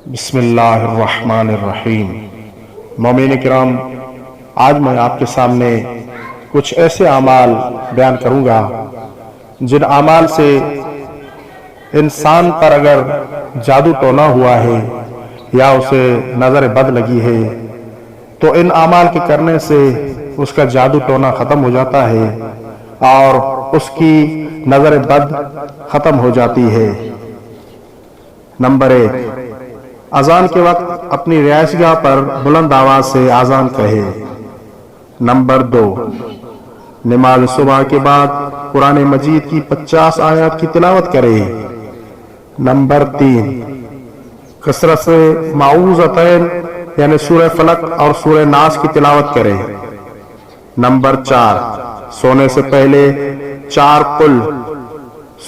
بسم اللہ الرحمن الرحیم۔ مومنین کرام، آج میں آپ کے سامنے کچھ ایسے اعمال بیان کروں گا جن اعمال سے انسان پر اگر جادو ٹونا ہوا ہے یا اسے نظر بد لگی ہے تو ان اعمال کے کرنے سے اس کا جادو ٹونا ختم ہو جاتا ہے اور اس کی نظر بد ختم ہو جاتی ہے۔ نمبر 1، اذان کے وقت اپنی رہائش گاہ پر بلند آواز سے اذان کہے۔ نمبر 2، نماز صبح کے بعد قرآن مجید کی 50 آیات کی تلاوت کرے۔ نمبر 3، کثرت سے معوذتین یعنی سورہ فلق اور سورہ ناس کی تلاوت کرے۔ نمبر 4، سونے سے پہلے 4 قل،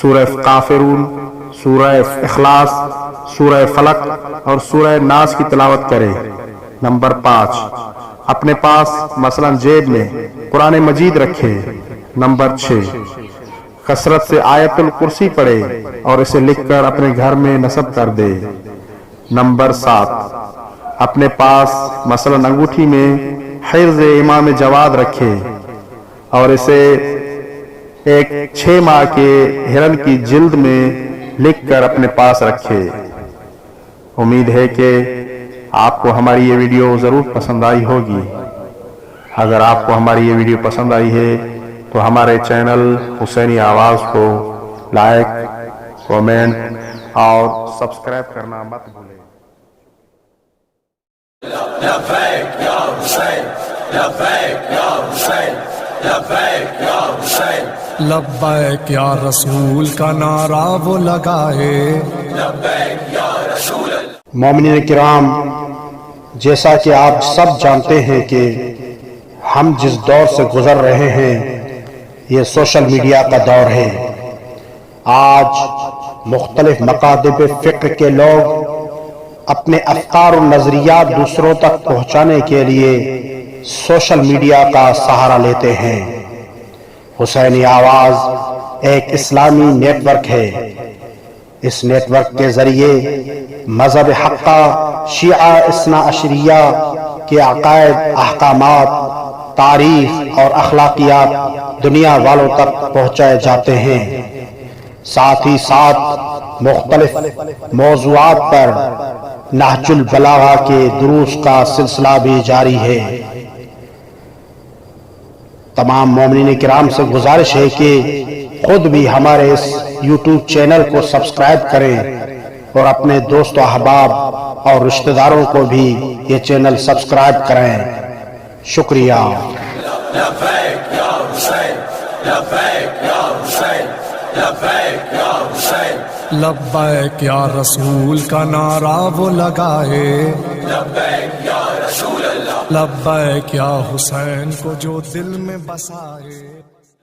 سورہ کافرون، سورہ اخلاص، سورہ فلق اور سورہ ناس کی تلاوت کرے۔ نمبر 5، اپنے پاس مثلا جیب میں قرآن مجید رکھے۔ نمبر 6، کثرت سے آیت الکرسی پڑھے اور اسے لکھ کر اپنے گھر میں نصب کر دے۔ نمبر 7، اپنے پاس مثلا انگوٹھی میں حرز امام جواد رکھے اور اسے ایک 6 ماہ کے ہرن کی جلد میں لکھ کر اپنے پاس رکھے۔ امید ہے کہ آپ کو ہماری یہ ویڈیو ضرور پسند آئی ہوگی۔ اگر آپ کو ہماری یہ ویڈیو پسند آئی ہے تو ہمارے چینل حسینی آواز کو لائک، کومنٹ اور سبسکرائب کرنا مت بھولیں۔ لبیک یا حسین، لبیک یا حسین، لبیک یا حسین، لبیک یا رسول کا نعرہ وہ لگائے۔ لبیک یا رسول اللہ۔ مومنین کرام، جیسا کہ آپ سب جانتے ہیں کہ ہم جس دور سے گزر رہے ہیں یہ سوشل میڈیا کا دور ہے۔ آج مختلف مکاتب فکر کے لوگ اپنے افکار و نظریات دوسروں تک پہنچانے کے لیے سوشل میڈیا کا سہارا لیتے ہیں۔ حسینی آواز ایک اسلامی نیٹ ورک ہے۔ اس نیٹ ورک کے ذریعے مذہب حقہ شیعہ اثنا عشریہ کے عقائد، احکامات، تاریخ اور اخلاقیات دنیا والوں تک پہنچائے جاتے ہیں۔ ساتھ ہی ساتھ مختلف موضوعات پر نہج البلاغہ کے دروس کا سلسلہ بھی جاری ہے۔ تمام مومنین کرام سے گزارش ہے کہ خود بھی ہمارے اس یوٹیوب چینل کو سبسکرائب کریں اور اپنے دوست و احباب اور رشتہ داروں کو بھی یہ چینل سبسکرائب کریں۔ شکریہ۔ لبیک یا حسین، لبیک یا حسین، لبیک یا حسین، لبیک یا رسول کا نعرہ وہ لگائے۔ لبیک یا رسول اللہ۔ لبیک یا حسین کو جو دل میں بسائے۔